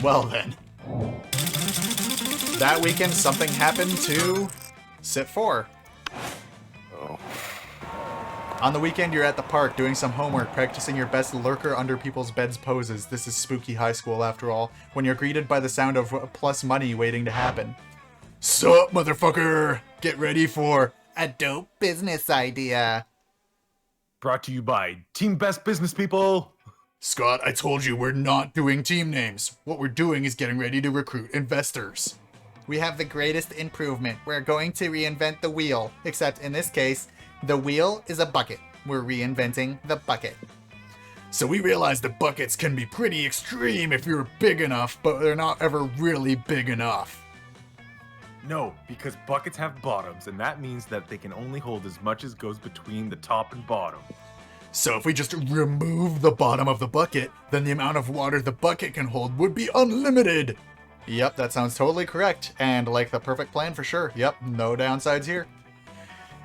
Well then. That weekend, something happened to Sit 4. Oh. On the weekend, you're at the park doing some homework, practicing your best lurker under people's beds poses. This is spooky high school after all, when you're greeted by the sound of plus money waiting to happen. Sup, motherfucker? Get ready for a dope business idea. Brought to you by Team Best Business People. Scott, I told you we're not doing team names. What we're doing is getting ready to recruit investors. We have the greatest improvement. We're going to reinvent the wheel. Except in this case, the wheel is a bucket. We're reinventing the bucket. So we realized that buckets can be pretty extreme if you're big enough, but they're not ever really big enough. No, because buckets have bottoms, and that means that they can only hold as much as goes between the top and bottom. So if we just remove the bottom of the bucket, then the amount of water the bucket can hold would be unlimited. Yep, that sounds totally correct, and like the perfect plan for sure. Yep, no downsides here.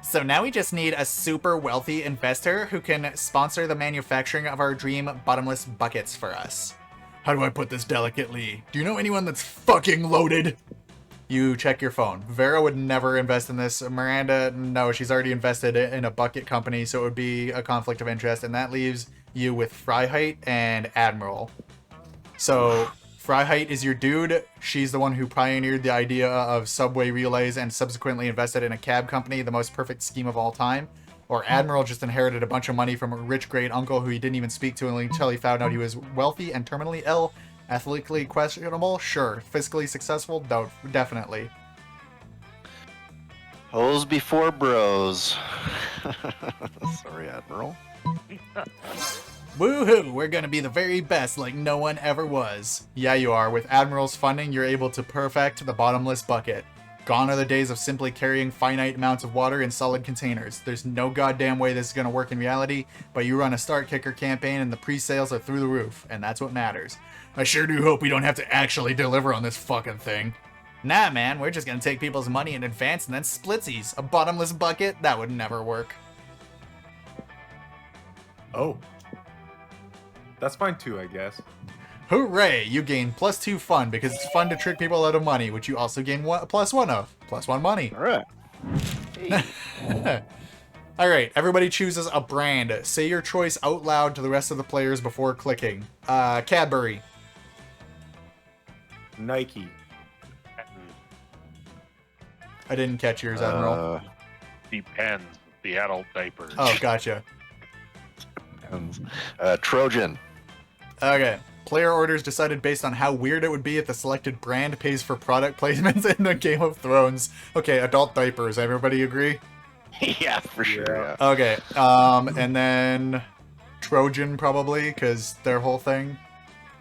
So now we just need a super wealthy investor who can sponsor the manufacturing of our dream bottomless buckets for us. How do I put this delicately? Do you know anyone that's fucking loaded? You check your phone. Vera would never invest in this. Miranda, no, she's already invested in a bucket company, so it would be a conflict of interest, and that leaves you with Freiheit and Admiral. So Freiheit is your dude. She's the one who pioneered the idea of subway relays and subsequently invested in a cab company, the most perfect scheme of all time. Or Admiral just inherited a bunch of money from a rich great uncle who he didn't even speak to until he found out he was wealthy and terminally ill. Ethically questionable? Sure. Fiscally successful? No, definitely. Hoes before bros. Sorry, Admiral. Woohoo! We're gonna be the very best like no one ever was. Yeah, you are. With Admiral's funding, you're able to perfect the bottomless bucket. Gone are the days of simply carrying finite amounts of water in solid containers. There's no goddamn way this is gonna work in reality, but you run a Start Kicker campaign and the pre-sales are through the roof, and that's what matters. I sure do hope we don't have to actually deliver on this fucking thing. Nah, man, we're just gonna take people's money in advance and then splitsies. A bottomless bucket? That would never work. Oh. That's fine too, I guess. Hooray! You gain +2 fun because it's fun to trick people out of money, which you also gain +1 of. +1 money. All right. Hey. Alright, everybody chooses a brand. Say your choice out loud to the rest of the players before clicking. Cadbury. Nike. I didn't catch yours, Admiral. Depends. The adult diapers. Oh, gotcha. Trojan. Okay. Player orders decided based on how weird it would be if the selected brand pays for product placements in the Game of Thrones. Okay, adult diapers. Everybody agree? Yeah, for sure. Yeah. Yeah. Okay. And then Trojan probably, because their whole thing.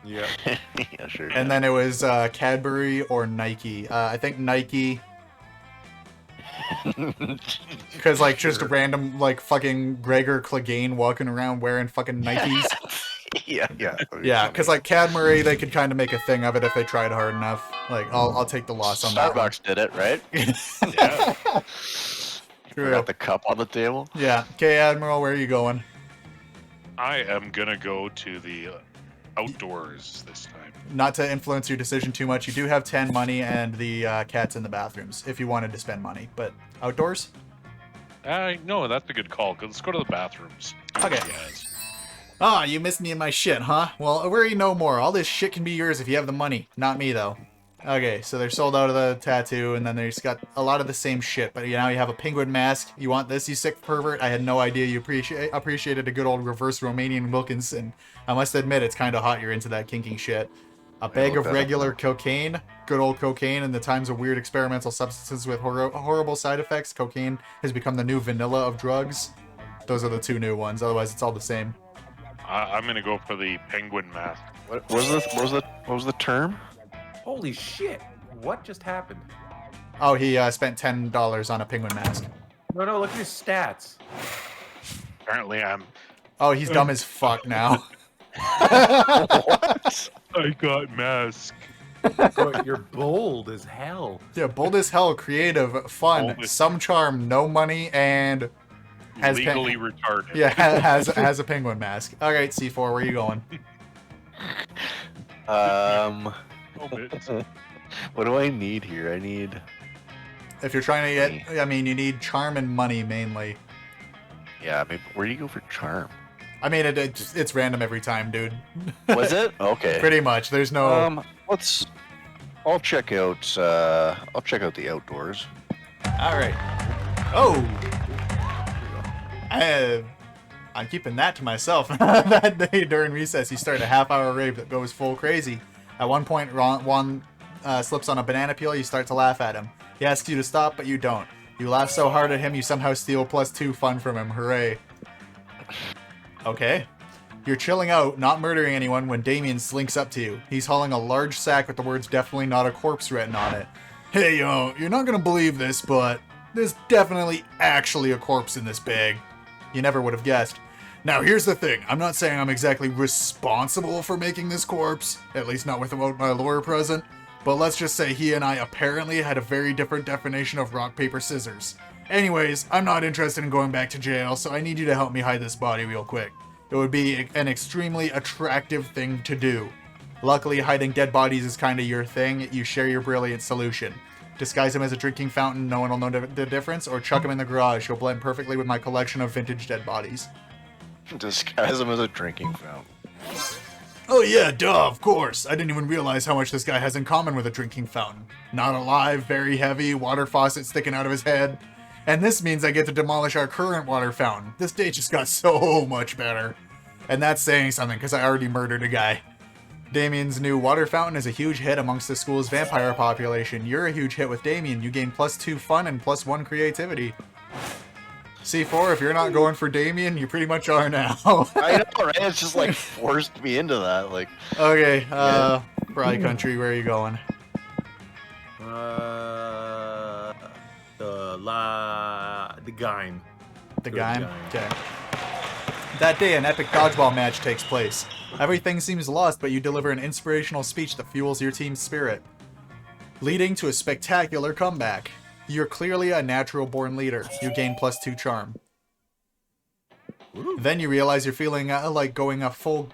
Yeah. Yeah, sure. And then it was Cadbury or Nike. I think Nike, because like just random like fucking Gregor Clegane walking around wearing fucking Nikes. Yeah. Yeah, because like Cadbury, they could kind of make a thing of it if they tried hard enough. Like I'll take the loss on that one. Starbucks did it, right? Yeah. True. Got the cup on the table. Yeah. Okay, Admiral, where are you going? I am gonna go to the outdoors this time. Not to influence your decision too much, you do have 10 money and the cat's in the bathrooms if you wanted to spend money. But outdoors? No, that's a good call. Let's go to the bathrooms. Okay. Yes. Ah, you missed me in my shit, huh? Well, worry no more. All this shit can be yours if you have the money. Not me, though. Okay, so they're sold out of the tattoo, and then there's got a lot of the same shit, but now you have a penguin mask. You want this, you sick pervert? I had no idea you appreciated a good old reverse Romanian Wilkinson. I must admit, it's kind of hot you're into that kinking shit. A bag of regular cocaine, good old cocaine, in the times of weird experimental substances with horrible side effects. Cocaine has become the new vanilla of drugs. Those are the two new ones, otherwise it's all the same. I'm gonna go for the penguin mask. What was the term? Holy shit. What just happened? Oh, he spent $10 on a penguin mask. No, look at his stats. Apparently, Oh, he's dumb as fuck now. What? I got mask. Bro, you're bold as hell. Yeah, bold as hell, creative, fun, Bold as- some charm, no money, and has Legally retarded. yeah, has a penguin mask. All right, C4, where are you going? bits. What do I need here? I need. If you're trying to get, I mean, you need charm and money mainly. Yeah, maybe. Where do you go for charm? I mean, it's random every time, dude. Was it? Okay. Pretty much. There's no. Let's. I'll check out. I'll check out the outdoors. All right. Oh. I'm keeping that to myself. That day during recess, he started a half-hour rave that goes full crazy. At one point, Juan slips on a banana peel. You start to laugh at him. He asks you to stop, but you don't. You laugh so hard at him, you somehow steal +2 fun from him. Hooray. Okay. You're chilling out, not murdering anyone, when Damien slinks up to you. He's hauling a large sack with the words "definitely not a corpse" written on it. Hey, yo, you're not gonna believe this, but there's definitely actually a corpse in this bag. You never would have guessed. Now, here's the thing. I'm not saying I'm exactly responsible for making this corpse, at least not without my lawyer present, but let's just say he and I apparently had a very different definition of rock, paper, scissors. Anyways, I'm not interested in going back to jail, so I need you to help me hide this body real quick. It would be an extremely attractive thing to do. Luckily, hiding dead bodies is kinda your thing. You share your brilliant solution. Disguise him as a drinking fountain, no one will know the difference, or chuck him in the garage. He'll blend perfectly with my collection of vintage dead bodies. Disguise him as a drinking fountain. Oh yeah, duh, of course. I didn't even realize how much this guy has in common with a drinking fountain. Not alive, very heavy, water faucet sticking out of his head. And this means I get to demolish our current water fountain. This day just got so much better. And that's saying something, because I already murdered a guy. Damien's new water fountain is a huge hit amongst the school's vampire population. You're a huge hit with Damien. You gain +2 fun and +1 creativity. C4, if you're not going for Damien, you pretty much are now. I know, right? It's just like forced me into that. Like. Okay, Fry Country, where are you going? The Gime. The Gime? Okay. That day, an epic dodgeball match takes place. Everything seems lost, but you deliver an inspirational speech that fuels your team's spirit, leading to a spectacular comeback. You're clearly a natural-born leader. You gain +2 charm. Ooh. Then you realize you're feeling like going full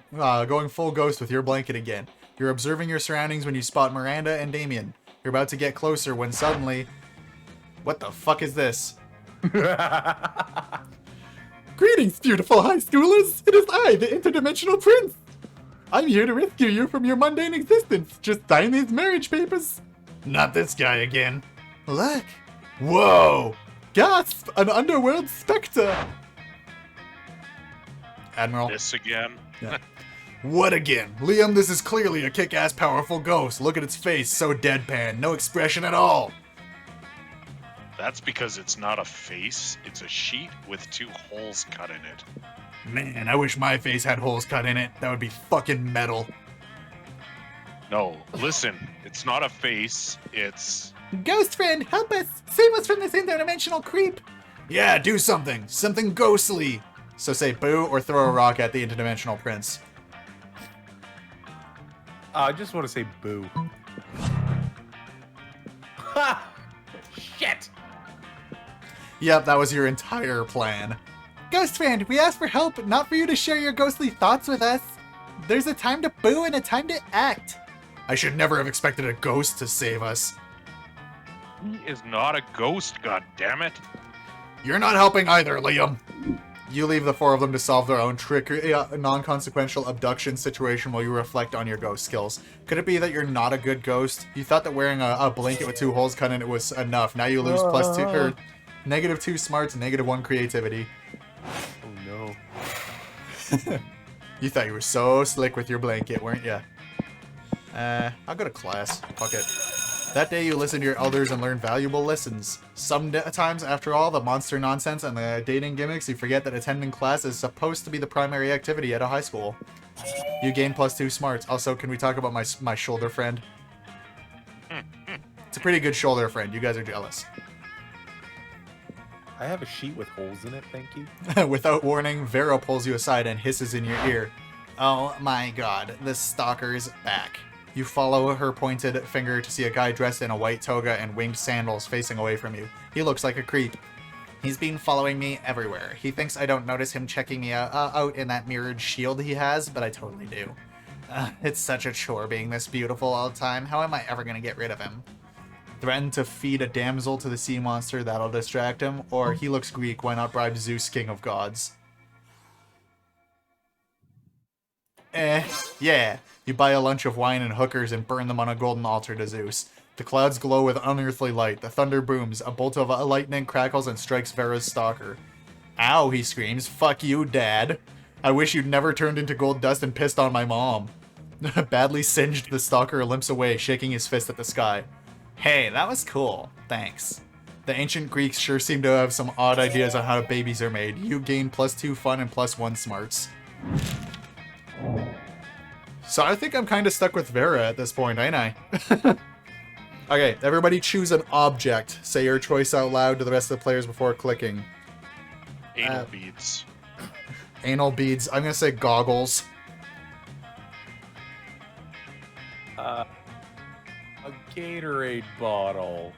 ghost with your blanket again. You're observing your surroundings when you spot Miranda and Damien. You're about to get closer when suddenly... What the fuck is this? Greetings, beautiful high schoolers! It is I, the interdimensional prince! I'm here to rescue you from your mundane existence. Just sign these marriage papers. Not this guy again. Look. Whoa! Gasp! An underworld specter! Admiral. This again? Yeah. What again? Liam, this is clearly a kick-ass powerful ghost. Look at its face, so deadpan, no expression at all. That's because it's not a face, it's a sheet with 2 holes cut in it. Man, I wish my face had holes cut in it. That would be fucking metal. No, listen, it's not a face, it's... Ghost friend, help us! Save us from this interdimensional creep! Yeah, do something! Something ghostly! So say boo or throw a rock at the interdimensional prince. I just want to say boo. Ha! Shit! Yep, that was your entire plan. Ghost friend, we asked for help, not for you to share your ghostly thoughts with us. There's a time to boo and a time to act. I should never have expected a ghost to save us. He is not a ghost, goddammit. You're not helping either, Liam. You leave the 4 of them to solve their own non-consequential abduction situation while you reflect on your ghost skills. Could it be that you're not a good ghost? You thought that wearing a blanket with 2 holes cut in it was enough. Now you lose +2 or -2 smarts and -1 creativity. Oh no. You thought you were so slick with your blanket, weren't you? I'll go to class. Fuck it. That day you listen to your elders and learn valuable lessons. Sometimes, after all the monster nonsense and the dating gimmicks, you forget that attending class is supposed to be the primary activity at a high school. You gain +2 smarts. Also, can we talk about my shoulder friend? It's a pretty good shoulder friend. You guys are jealous. I have a sheet with holes in it, thank you. Without warning, Vera pulls you aside and hisses in your ear. Oh my god, this stalker's back. You follow her pointed finger to see a guy dressed in a white toga and winged sandals facing away from you. He looks like a creep. He's been following me everywhere. He thinks I don't notice him checking me out in that mirrored shield he has, but I totally do. It's such a chore being this beautiful all the time. How am I ever gonna get rid of him? Threaten to feed a damsel to the sea monster, that'll distract him. Or he looks Greek, why not bribe Zeus, king of gods? Yeah. You buy a lunch of wine and hookers and burn them on a golden altar to Zeus. The clouds glow with unearthly light, the thunder booms, a bolt of lightning crackles and strikes Vera's stalker. Ow, he screams. Fuck you, Dad. I wish you'd never turned into gold dust and pissed on my mom. Badly singed, the stalker limps away, shaking his fist at the sky. Hey, that was cool. Thanks. The ancient Greeks sure seem to have some odd ideas on how babies are made. You gain +2 fun and +1 smarts. So I think I'm kind of stuck with Vera at this point, ain't I? Okay, everybody choose an object. Say your choice out loud to the rest of the players before clicking. Anal beads. Anal beads. I'm gonna say goggles. A Gatorade bottle.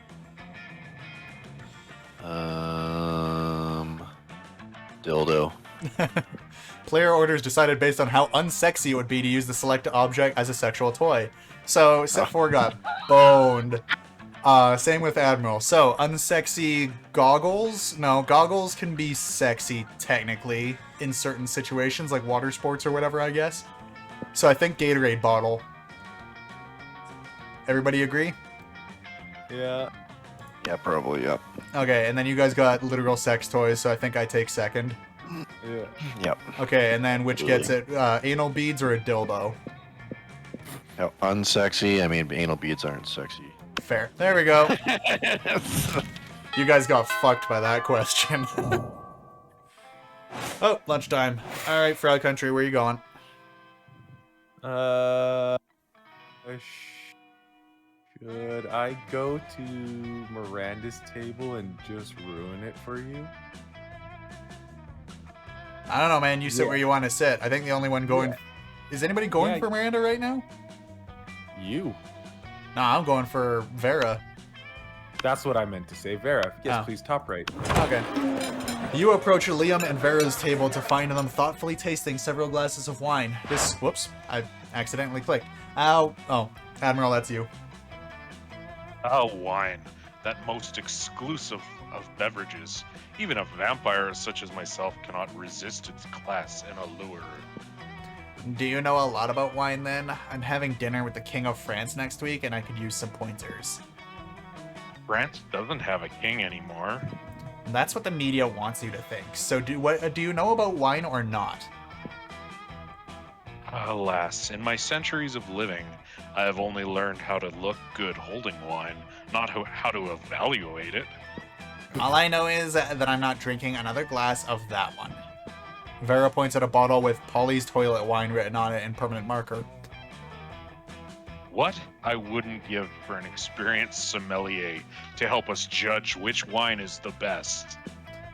Dildo. Player orders decided based on how unsexy it would be to use the select object as a sexual toy. So, set 4 got boned. Same with Admiral. So, unsexy goggles? No, goggles can be sexy, technically, in certain situations, like water sports or whatever, I guess. So I think Gatorade bottle. Everybody agree? Yeah. Yeah, probably, yep. Okay, and then you guys got literal sex toys, so I think I take second. Yeah. Yep. Okay, and then which gets it? Anal beads or a dildo? Now, unsexy, I mean, anal beads aren't sexy. Fair. There we go. You guys got fucked by that question. Oh, lunchtime. Alright, Frog Country, where you going? Should I go to Miranda's table and just ruin it for you? I don't know, man. You sit where you want to sit. I think the only one going... Is anybody going Yeah. for Miranda right now? You. Nah, I'm going for Vera. That's what I meant to say. Vera, yes, Oh. please, top right. Okay. You approach Liam and Vera's table to find them thoughtfully tasting several glasses of wine. Whoops, I accidentally clicked. Ow. Oh, Admiral, that's you. Oh, wine. That most exclusive of beverages. Even a vampire such as myself cannot resist its class and allure. Do you know a lot about wine then? I'm having dinner with the King of France next week and I could use some pointers. France doesn't have a king anymore. That's what the media wants you to think. So do you know about wine or not? Alas, in my centuries of living, I have only learned how to look good holding wine, not how to evaluate it. All I know is that I'm not drinking another glass of that one. Vera points at a bottle with Polly's toilet wine written on it in permanent marker. What I wouldn't give for an experienced sommelier to help us judge which wine is the best.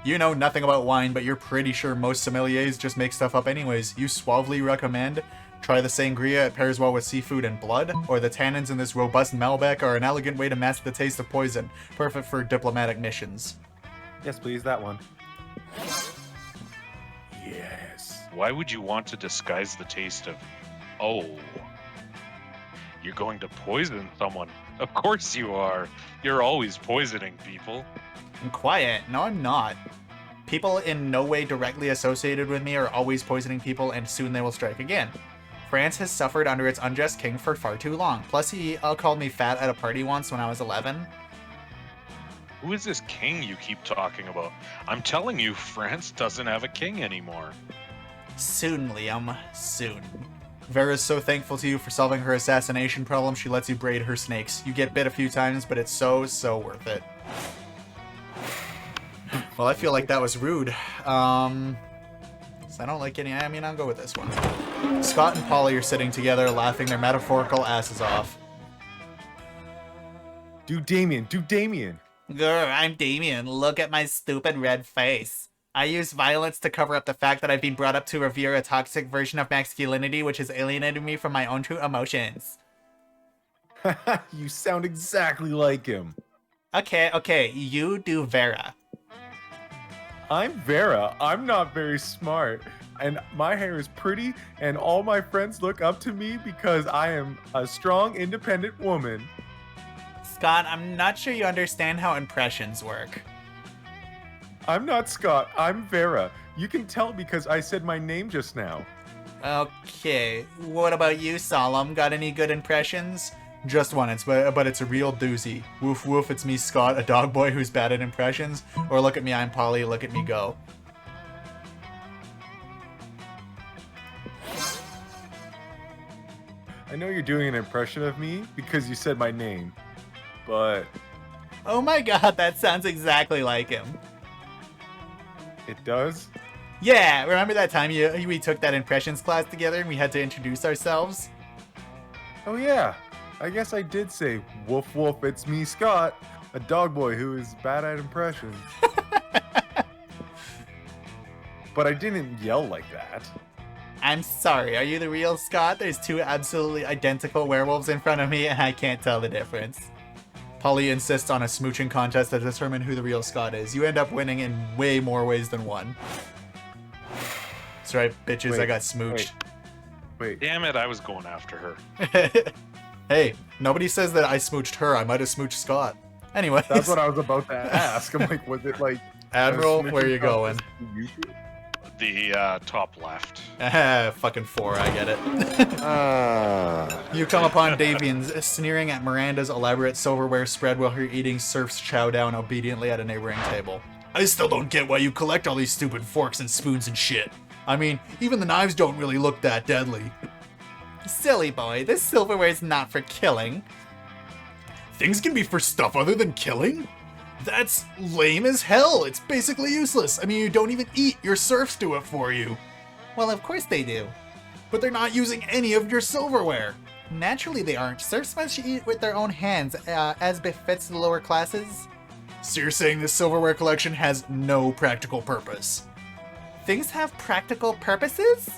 You know nothing about wine, but you're pretty sure most sommeliers just make stuff up anyways. You suavely recommend try the sangria, it pairs well with seafood and blood, or the tannins in this robust Malbec are an elegant way to mask the taste of poison, perfect for diplomatic missions. Yes, please, that one. Yes. Why would you want to disguise the taste of... Oh. You're going to poison someone. Of course you are. You're always poisoning people. I'm quiet. No, I'm not. People in no way directly associated with me are always poisoning people, and soon they will strike again. France has suffered under its unjust king for far too long. Plus, he called me fat at a party once when I was 11. Who is this king you keep talking about? I'm telling you, France doesn't have a king anymore. Soon, Liam. Soon. Vera's so thankful to you for solving her assassination problem, she lets you braid her snakes. You get bit a few times, but it's so worth it. Well, I feel like that was rude. So I don't like any... I mean, I'll go with this one. Scott and Polly are sitting together, laughing their metaphorical asses off. Do Damien, do Damien. Grr, I'm Damien. Look at my stupid red face. I use violence to cover up the fact that I've been brought up to revere a toxic version of masculinity which has alienated me from my own true emotions. You sound exactly like him. Okay, you do Vera. I'm Vera. I'm not very smart. and my hair is pretty, and all my friends look up to me because I am a strong, independent woman. Scott, I'm not sure you understand how impressions work. I'm not Scott. I'm Vera. You can tell because I said my name just now. Okay, what about you, Solemn? Got any good impressions? Just one, but it's a real doozy. Woof woof, it's me, Scott, a dog boy who's bad at impressions. Or look at me, I'm Polly, look at me go. I know you're doing an impression of me because you said my name, but Oh my god, that sounds exactly like him. it does? Yeah, remember that time we took that impressions class together and we had to introduce ourselves? Oh yeah, I guess I did say, woof woof, it's me, Scott, a dog boy who is bad at impressions. But I didn't yell like that. I'm sorry, are you the real Scott? There's two absolutely identical werewolves in front of me and I can't tell the difference. Polly insists on a smooching contest to determine who the real Scott is. You end up winning in way more ways than one. That's right, bitches, Wait, I got smooched. Wait, Damn it, I was going after her. Hey, nobody says that I smooched her. I might have smooched Scott. Anyway, that's what I was about to ask. I'm like, was it like... Admiral, a smooching where you going? contest you two? The top left. Fucking 4, I get it. You come upon Davian sneering at Miranda's elaborate silverware spread while her eating serfs chow down obediently at a neighboring table. I still don't get why you collect all these stupid forks and spoons and shit. I mean, even the knives don't really look that deadly. Silly boy, this silverware's not for killing. Things can be for stuff other than killing? That's lame as hell. It's basically useless. I mean, you don't even eat. Your serfs do it for you. Well, of course they do. But they're not using any of your silverware. Naturally they aren't. Serfs must eat with their own hands, as befits the lower classes. So you're saying this silverware collection has no practical purpose? Things have practical purposes?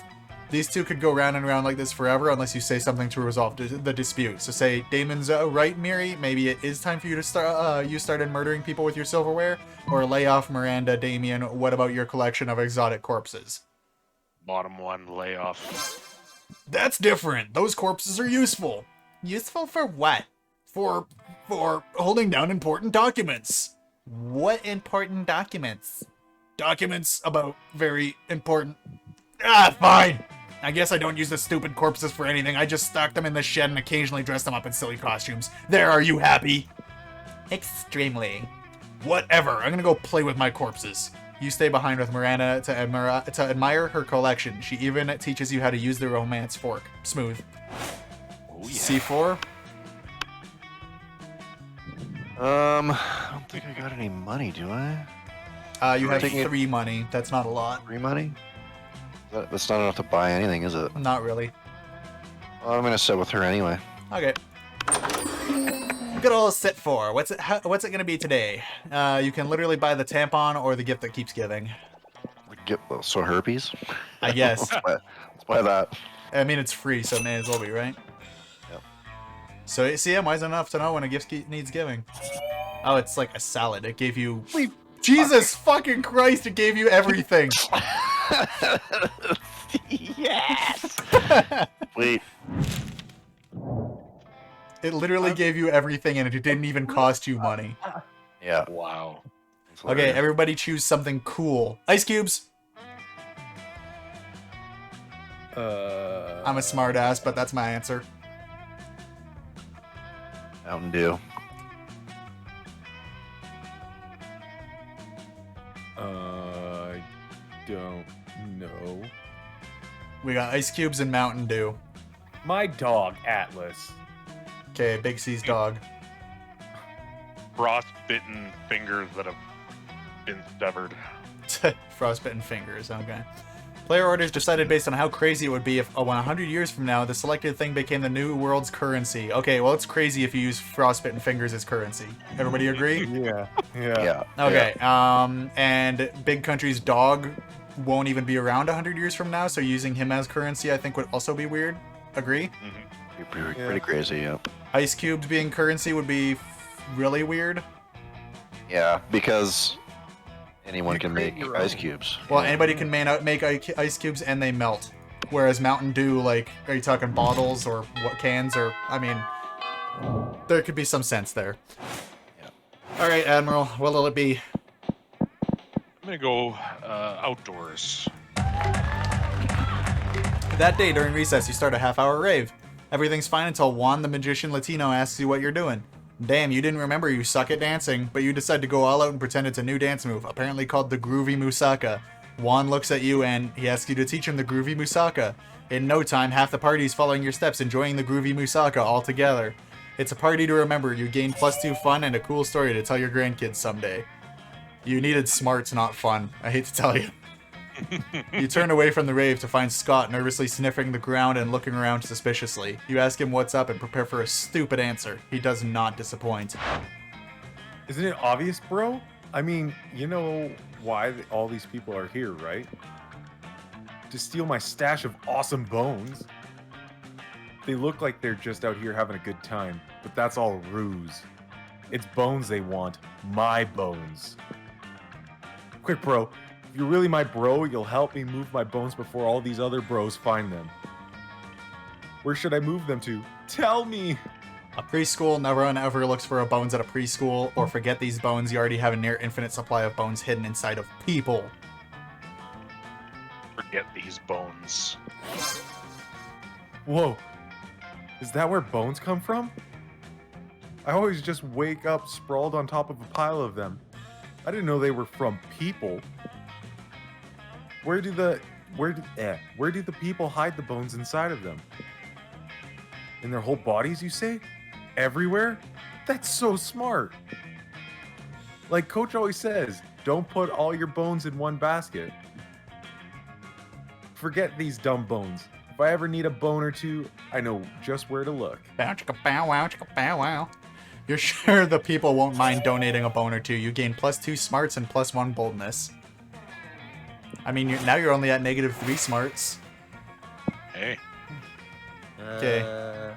These two could go round and round like this forever unless you say something to resolve the dispute. So say, Damon's right, Miri, maybe it is time for you to start, you started murdering people with your silverware? Or lay off Miranda, Damien, what about your collection of exotic corpses? Bottom one, layoff. That's different. Those corpses are useful. Useful for what? For holding down important documents. What important documents? Documents about very important... fine. I guess I don't use the stupid corpses for anything. I just stock them in the shed and occasionally dress them up in silly costumes. There, are you happy? Extremely. Whatever. I'm gonna go play with my corpses. You stay behind with Miranda to admire her collection. She even teaches you how to use the romance fork. Smooth. Oh yeah. C4? I don't think I got any money, do I? You have Taking it- 3 money. That's not a lot. Free money? That's not enough to buy anything, is it? Not really. Well, I'm gonna sit with her anyway. Okay. Good old sit for. What's it gonna be today? You can literally buy the tampon or the gift that keeps giving. So herpes? I guess. Let's buy that. I mean, it's free, so it may as well be, right? Yep. So, see, I'm wise enough to know when a gift needs giving. Oh, it's like a salad. It gave you... Jesus fucking Christ, it gave you everything! Yes! Wait. It literally gave you everything and it didn't even cost you money. Yeah. Wow. Okay, everybody choose something cool. Ice cubes! I'm a smartass, but that's my answer. Mountain Dew. I don't know. We got ice cubes and Mountain Dew. My dog, Atlas. Okay, Big C's dog. Frostbitten fingers that have been severed. Frostbitten fingers, okay. Player orders decided based on how crazy it would be if 100 years from now the selected thing became the new world's currency. Okay, well it's crazy if you use frostbitten fingers as currency. Everybody agree? Yeah. Yeah. Okay, and Big Country's dog won't even be around 100 years from now, so using him as currency I think would also be weird. Agree? Pretty crazy, yeah. Ice cubes being currency would be really weird. Yeah, because Anyone You can create make your ice own. cubes. Well, Yeah. anybody can make ice cubes and they melt. Whereas Mountain Dew, like, are you talking bottles or what cans or, I mean, there could be some sense there. Yeah. All right, Admiral, what'll it be? I'm gonna go outdoors. That day during recess, you start a half-hour rave. Everything's fine until Juan the Magician Latino asks you what you're doing. Damn, you didn't remember you suck at dancing, but you decide to go all out and pretend it's a new dance move, apparently called the Groovy Musaka. Juan looks at you and he asks you to teach him the Groovy Musaka. In no time, half the party's following your steps, enjoying the Groovy Musaka all together. It's a party to remember. You gain +2 fun and a cool story to tell your grandkids someday. You needed smarts, not fun. I hate to tell you. You turn away from the rave to find Scott nervously sniffing the ground and looking around suspiciously. You ask him what's up and prepare for a stupid answer. He does not disappoint. Isn't it obvious, bro? I mean, you know why all these people are here, right? To steal my stash of awesome bones. They look like they're just out here having a good time, but that's all ruse. It's bones they want. My bones. Quick, bro. If you're really my bro, you'll help me move my bones before all these other bros find them. Where should I move them to? Tell me! A preschool, no one ever looks for a bones at a preschool, or forget these bones, you already have a near infinite supply of bones hidden inside of people. Forget these bones. Whoa. Is that where bones come from? I always just wake up sprawled on top of a pile of them. I didn't know they were from people. Where do the people hide the bones inside of them? In their whole bodies, you say? Everywhere? That's so smart. Like Coach always says, don't put all your bones in one basket. Forget these dumb bones. If I ever need a bone or two, I know just where to look. Bow chicka bow wow chicka bow wow. You're sure the people won't mind donating a bone or two. You gain +2 smarts and +1 boldness. I mean, now you're only at -3 smarts. Hey, Okay.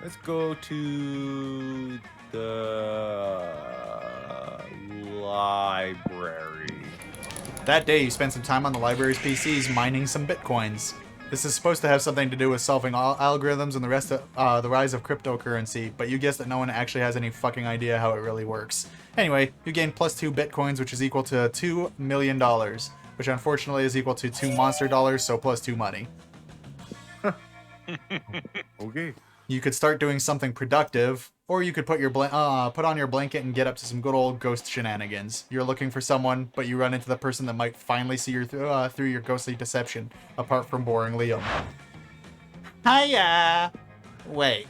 Let's go to the library. That day, you spend some time on the library's PCs mining some bitcoins. This is supposed to have something to do with solving algorithms and the rest of the rise of cryptocurrency, but you guess that no one actually has any fucking idea how it really works. Anyway, you gain +2 bitcoins, which is equal to $2 million, which unfortunately is equal to 2 monster dollars, so +2 money. Okay. You could start doing something productive, or you could put on your blanket and get up to some good old ghost shenanigans. You're looking for someone, but you run into the person that might finally see you through your ghostly deception, apart from boring Liam. Hiya! Wait.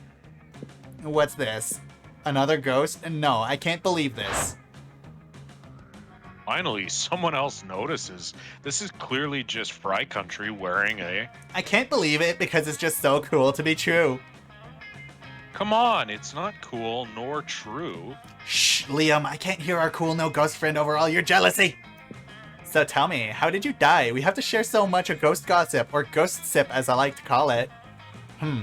What's this? Another ghost? No, I can't believe this. finally, someone else notices. This is clearly just Fry Country wearing a... I can't believe it because it's just so cool to be true. Come on, it's not cool nor true. Shh, Liam, I can't hear our cool no ghost friend over all your jealousy. So tell me, how did you die? We have to share so much of ghost gossip, or ghost sip as I like to call it.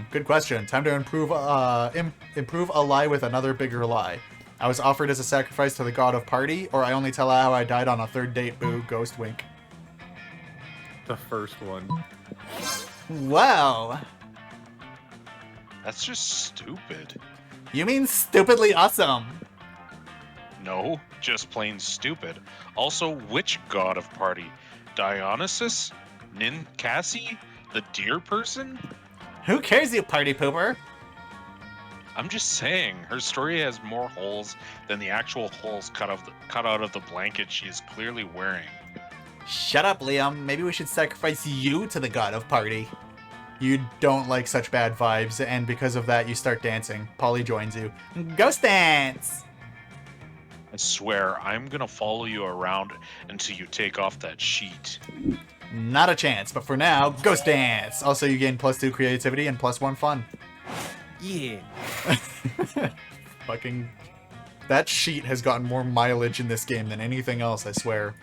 Good question. Time to improve a lie with another bigger lie. I was offered as a sacrifice to the god of party, or I only tell how I died on a third date, boo, ghost wink. The first one. Whoa. That's just stupid. You mean stupidly awesome. No, just plain stupid. Also, which god of party? Dionysus? Ninkasi? The deer person? Who cares, you party pooper? I'm just saying, her story has more holes than the actual holes cut out of the blanket she is clearly wearing. Shut up, Liam. Maybe we should sacrifice you to the god of party. You don't like such bad vibes, and because of that, you start dancing. Polly joins you. Ghost dance! I swear, I'm gonna follow you around until you take off that sheet. Not a chance, but for now, ghost dance! Also, you gain +2 creativity and +1 fun. Yeah. Fucking... That sheet has gotten more mileage in this game than anything else, I swear.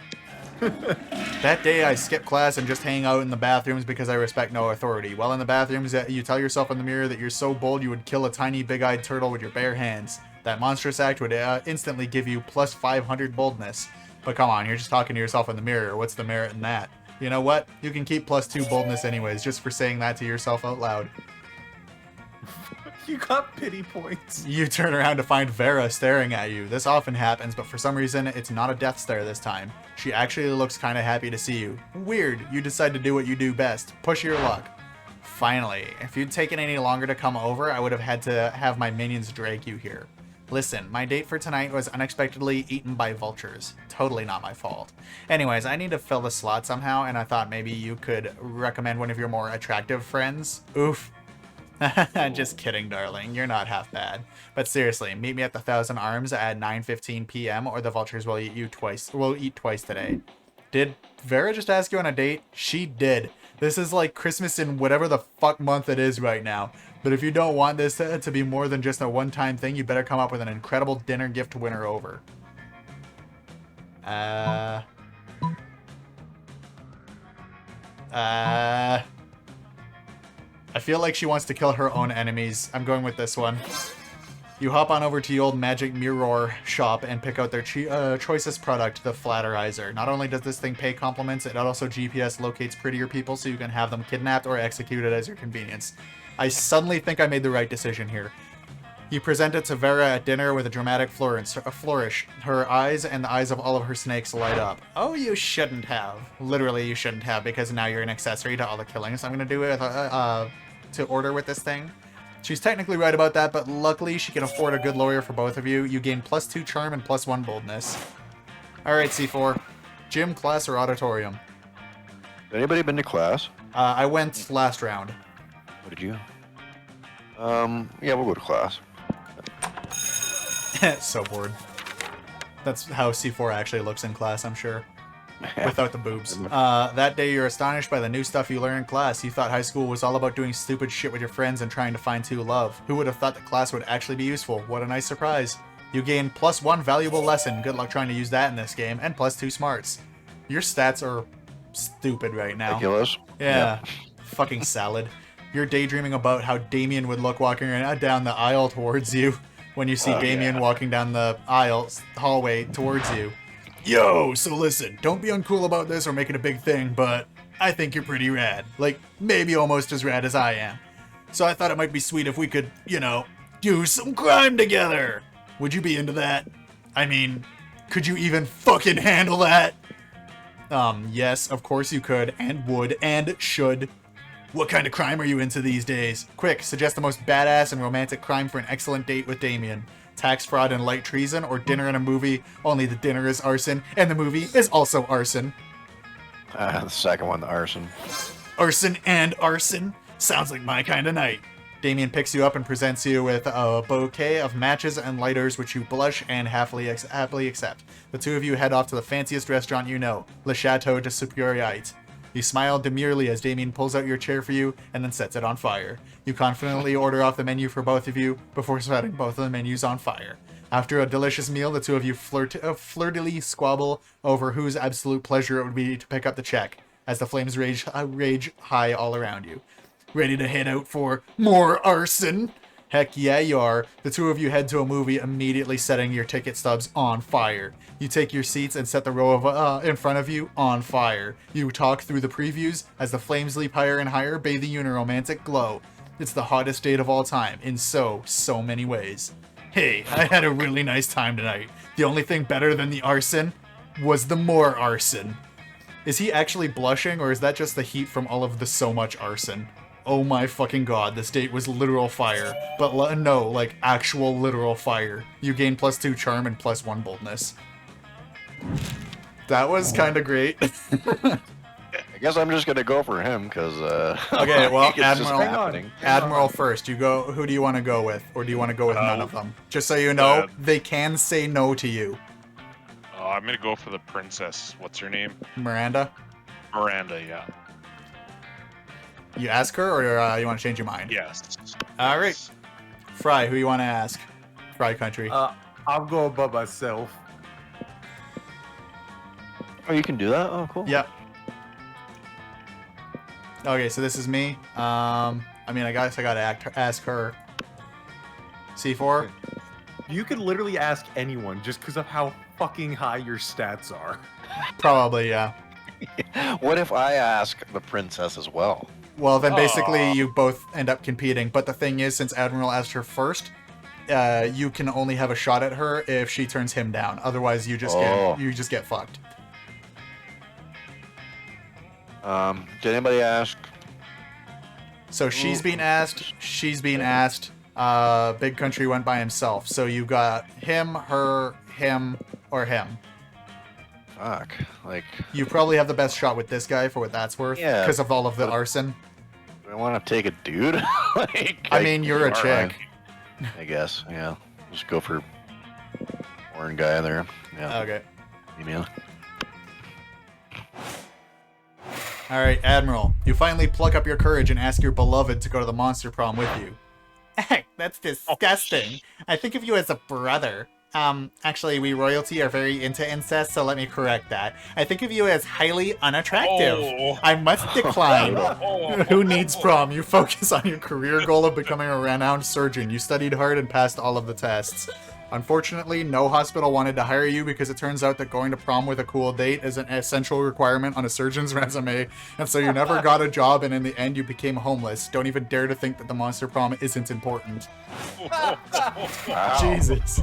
That day, I skip class and just hang out in the bathrooms because I respect no authority. While in the bathrooms, you tell yourself in the mirror that you're so bold you would kill a tiny big-eyed turtle with your bare hands. That monstrous act would instantly give you +500 boldness. But come on, you're just talking to yourself in the mirror. What's the merit in that? You know what? You can keep +2 boldness anyways, just for saying that to yourself out loud. You got pity points. You turn around to find Vera staring at you. This often happens, but for some reason, it's not a death stare this time. She actually looks kind of happy to see you. Weird, you decide to do what you do best. Push your luck. Finally, if you'd taken any longer to come over, I would have had to have my minions drag you here. Listen, my date for tonight was unexpectedly eaten by vultures. Totally not my fault. Anyways, I need to fill the slot somehow, and I thought maybe you could recommend one of your more attractive friends. Oof. Just kidding, darling. You're not half bad. But seriously, meet me at the Thousand Arms at 9:15 p.m. or the vultures will eat you twice. Will eat twice today. Did Vera just ask you on a date? She did. This is like Christmas in whatever the fuck month it is right now. But if you don't want this to be more than just a one-time thing, you better come up with an incredible dinner gift to win her over. I feel like she wants to kill her own enemies. I'm going with this one. You hop on over to the old magic mirror shop and pick out their choicest product, the Flatterizer. Not only does this thing pay compliments, it also GPS locates prettier people so you can have them kidnapped or executed as your convenience. I suddenly think I made the right decision here. You present it to Vera at dinner with a dramatic flourish. Her eyes and the eyes of all of her snakes light up. Oh, you shouldn't have. Literally, you shouldn't have, because now you're an accessory to all the killings I'm going to do with, to order with this thing. She's technically right about that, but luckily she can afford a good lawyer for both of you. You gain +2 charm and +1 boldness. Alright, C4. Gym, class, or auditorium? Anybody been to class? I went last round. What did you? Yeah, we'll go to class. So bored. That's how C4 actually looks in class, I'm sure. Without the boobs. That day you're astonished by the new stuff you learn in class. You thought high school was all about doing stupid shit with your friends and trying to find true love. Who would have thought that class would actually be useful? What a nice surprise. You gain +1 valuable lesson. Good luck trying to use that in this game. And +2 smarts. Your stats are stupid right now. Ridiculous. Yeah. Fucking salad. You're daydreaming about how Damien would look walking down the aisle towards you when you see Damien walking down the hallway towards you. Yo, so listen, don't be uncool about this or make it a big thing, but I think you're pretty rad. Like, maybe almost as rad as I am. So I thought it might be sweet if we could, you know, do some crime together. Would you be into that? I mean, could you even fucking handle that? Yes, of course you could, and would, and should. What kind of crime are you into these days? Quick, suggest the most badass and romantic crime for an excellent date with Damien. Tax fraud and light treason, or dinner in a movie, only the dinner is arson, and the movie is also arson. The second one, the arson. Arson and arson? Sounds like my kind of night. Damien picks you up and presents you with a bouquet of matches and lighters, which you blush and happily accept. The two of you head off to the fanciest restaurant you know, Le Chateau de Superiorite. You smile demurely as Damien pulls out your chair for you and then sets it on fire. You confidently order off the menu for both of you before setting both of the menus on fire. After a delicious meal, the two of you flirtily squabble over whose absolute pleasure it would be to pick up the check, as the flames rage high all around you. Ready to head out for more arson? Heck yeah, you are. The two of you head to a movie, immediately setting your ticket stubs on fire. You take your seats and set the row of in front of you on fire. You talk through the previews as the flames leap higher and higher, bathing you in a romantic glow. It's the hottest date of all time, in so many ways. Hey, I had a really nice time tonight. The only thing better than the arson was the more arson. Is he actually blushing, or is that just the heat from all of the so much arson? Oh my fucking god, this date was literal fire. But no, like actual literal fire. You gain +2 charm and +1 boldness. That was kind of great. I guess I'm just gonna go for him because. Okay, well, it's just happening. Admiral first. You go. Who do you want to go with, or do you want to go with none of them? Just so you know, they can say no to you. I'm gonna go for the princess. What's her name? Miranda. Miranda, yeah. You ask her, or you want to change your mind? Yes. All right. Fry, who you want to ask? Fry Country. I'll go by myself. Oh, you can do that? Oh, cool. Yep. Okay, so this is me. I mean, I guess I gotta ask her. C4. You could literally ask anyone just because of how fucking high your stats are. Probably, yeah. What if I ask the princess as well? Well, then basically Aw. you both end up competing. But the thing is, since Admiral asked her first, you can only have a shot at her if she turns him down. Otherwise, you just Oh. get fucked. Did anybody ask? So she's being asked. She's being asked. Big Country went by himself. So you got him, her, him, or him. Fuck. Like, You probably have the best shot with this guy for what that's worth. Yeah, Because of all of the but- arson. do I want to take a dude? Like, I mean, you're a all chick. right, I guess. Yeah. Just go for foreign guy there. Yeah. Okay. Email. All right, Admiral. You finally pluck up your courage and ask your beloved to go to the monster prom with you. That's disgusting. I think of you as a brother. Actually, we royalty are very into incest, so let me correct that. I think of you as highly unattractive. Oh. I must decline. Oh. Who needs prom? You focus on your career goal of becoming a renowned surgeon. You studied hard and passed all of the tests. Unfortunately, no hospital wanted to hire you because it turns out that going to prom with a cool date is an essential requirement on a surgeon's resume, and so you never got a job, and in the end you became homeless. Don't even dare to think that the monster prom isn't important. Wow. Jesus.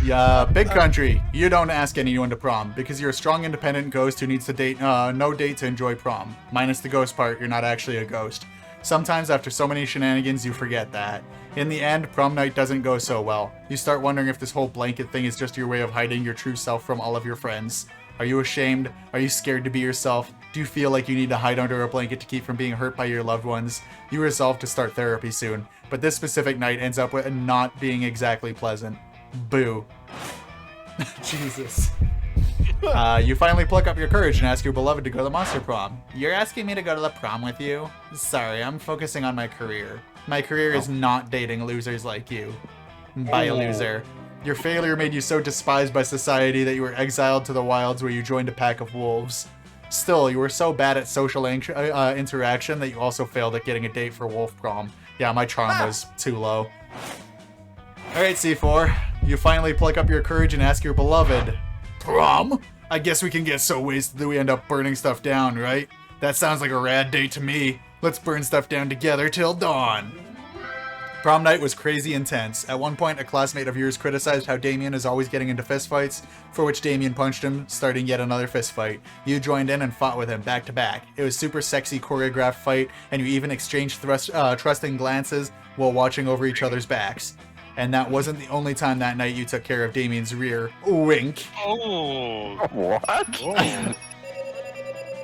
Yeah, Big Country, you don't ask anyone to prom because you're a strong, independent ghost who needs to date, no date to enjoy prom. Minus the ghost part, you're not actually a ghost. Sometimes after so many shenanigans, you forget that. In the end, prom night doesn't go so well. You start wondering if this whole blanket thing is just your way of hiding your true self from all of your friends. Are you ashamed? Are you scared to be yourself? Do you feel like you need to hide under a blanket to keep from being hurt by your loved ones? You resolve to start therapy soon, but this specific night ends up with not being exactly pleasant. Boo. Jesus. You finally pluck up your courage and ask your beloved to go to the monster prom. You're asking me to go to the prom with you? Sorry, I'm focusing on my career. My career is not dating losers like you. By a loser. Your failure made you so despised by society that you were exiled to the wilds where you joined a pack of wolves. Still, you were so bad at social interaction that you also failed at getting a date for wolf prom. Yeah, my charm was too low. Alright, C4. You finally pluck up your courage and ask your beloved. Prom? I guess we can get so wasted that we end up burning stuff down, right? That sounds like a rad date to me. Let's burn stuff down together till dawn. Prom night was crazy intense. At one point, a classmate of yours criticized how Damien is always getting into fistfights, for which Damien punched him, starting yet another fistfight. You joined in and fought with him back to back. It was super sexy choreographed fight, and you even exchanged trusting glances while watching over each other's backs. And that wasn't the only time that night you took care of Damien's rear. Wink. Oh. What?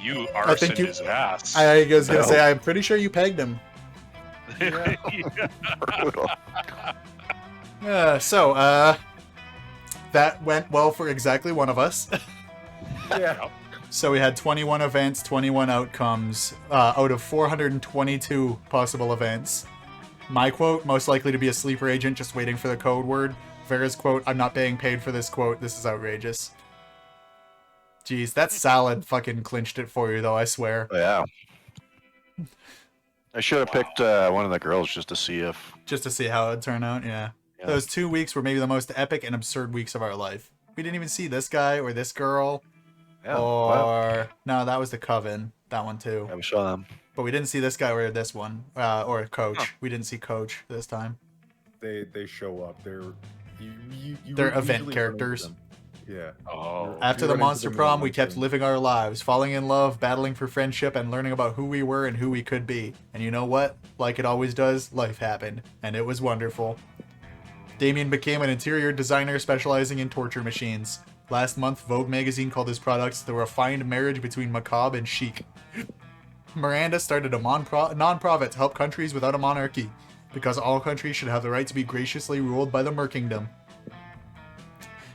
You I think arsoned you- his ass. I was gonna No. say, I'm pretty sure you pegged him. Brutal. That went well for exactly one of us. Yeah. So we had 21 events, 21 outcomes, out of 422 possible events. My quote, most likely to be a sleeper agent just waiting for the code word. Vera's quote, I'm not being paid for this quote, this is outrageous. Jeez, that salad fucking clinched it for you though, I swear. Oh, yeah. I should have picked one of the girls just to see if. Just to see how it'd turn out, yeah. Yeah. Those 2 weeks were maybe the most epic and absurd weeks of our life. We didn't even see this guy or this girl. Yeah. Well, Or no, that was the Coven. That one too. yeah, we saw them. But we didn't see this guy or this one. Or Coach. We didn't see Coach this time. They show up. They're They're usually event run into characters. them. Yeah. Oh. After You the run into monster them in prom, one we kept thing. living our lives, falling in love, battling for friendship, and learning about who we were and who we could be. And you know what? Like it always does, life happened. And it was wonderful. Damien became an interior designer specializing in torture machines. Last month, Vogue magazine called his products the refined marriage between macabre and chic. Miranda started a non-profit to help countries without a monarchy, because all countries should have the right to be graciously ruled by the Merkingdom.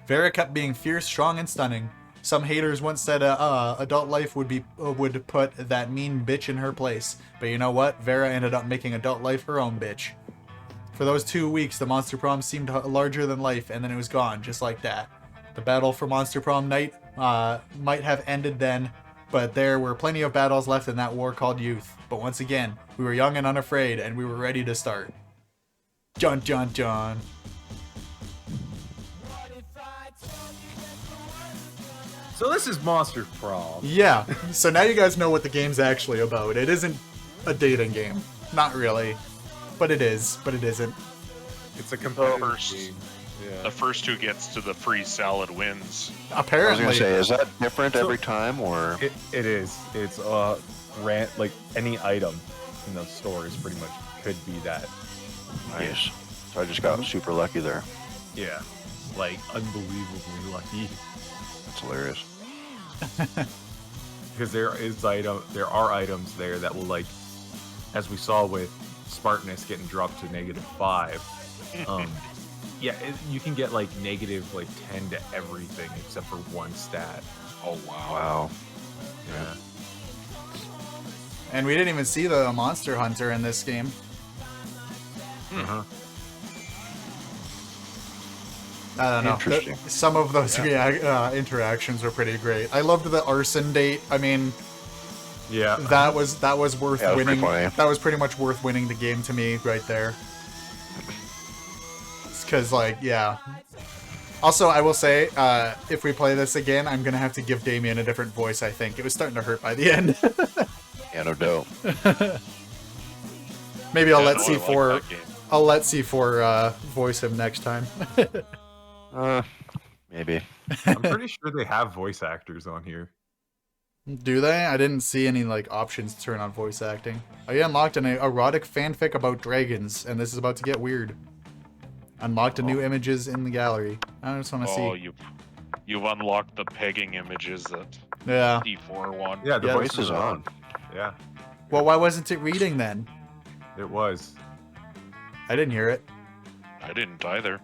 Vera kept being fierce, strong, and stunning. Some haters once said adult life would put that mean bitch in her place, but you know what? Vera ended up making adult life her own bitch. For those 2 weeks, the Monster Prom seemed larger than life, and then it was gone, just like that. The battle for Monster Prom night might have ended then, but there were plenty of battles left in that war called youth. But once again, we were young and unafraid, and we were ready to start. John. So this is Monster Prom. Yeah, so now you guys know what the game's actually about. It isn't a dating game. Not really. But it is, but it isn't. It's a competitive First. game. Yeah. The first who gets to the free salad wins. I was Apparently. gonna say, is that different So- every time, or It is. It's like any item in the store is pretty much could be that. nice? So I just got super lucky there. Yeah. Like unbelievably lucky. That's hilarious. Because there are items there that will, like, as we saw with Spartanus getting dropped to -5. Yeah, you can get like -10 to everything except for one stat. Oh wow. Wow. Yeah. And we didn't even see the Monster Hunter in this game. Uh-huh. I don't know. Interesting. Some of those interactions were pretty great. I loved the arson date. I mean, Yeah. that was worth Yeah, it was winning. pretty funny. That was pretty much worth winning the game to me right there. Because, like, yeah. Also, I will say, if we play this again, I'm gonna have to give Damien a different voice. I think it was starting to hurt by the end. Yeah, no doubt. Maybe I'll Yeah, let no, I like C4. that game. I'll let C4 voice him next time. Maybe. I'm pretty sure they have voice actors on here. Do they? I didn't see any like options to turn on voice acting. Oh, you unlocked an erotic fanfic about dragons, and this is about to get weird. Unlocked a new images in the gallery. I just want to Oh, see. you've unlocked the pegging images that Yeah. D4 won. Yeah, the Yeah, voice Voice is on. Yeah, Well, why wasn't it reading then? it was. I didn't hear it. I didn't either.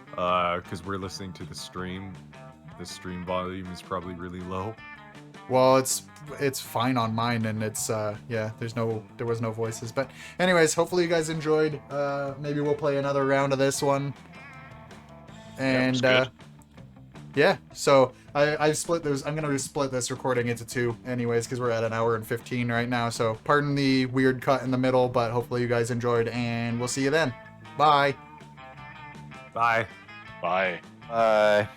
Because we're listening to the stream. The stream volume is probably really low. Well, it's fine on mine, and it's yeah. There was no voices. But anyways, hopefully you guys enjoyed. Maybe we'll play another round of this one. And was good. yeah. So I've split those. I'm gonna split this recording into 2, anyways, because we're at 1 hour and 15 right now. So pardon the weird cut in the middle, but hopefully you guys enjoyed, and we'll see you then. Bye. Bye. Bye. Bye.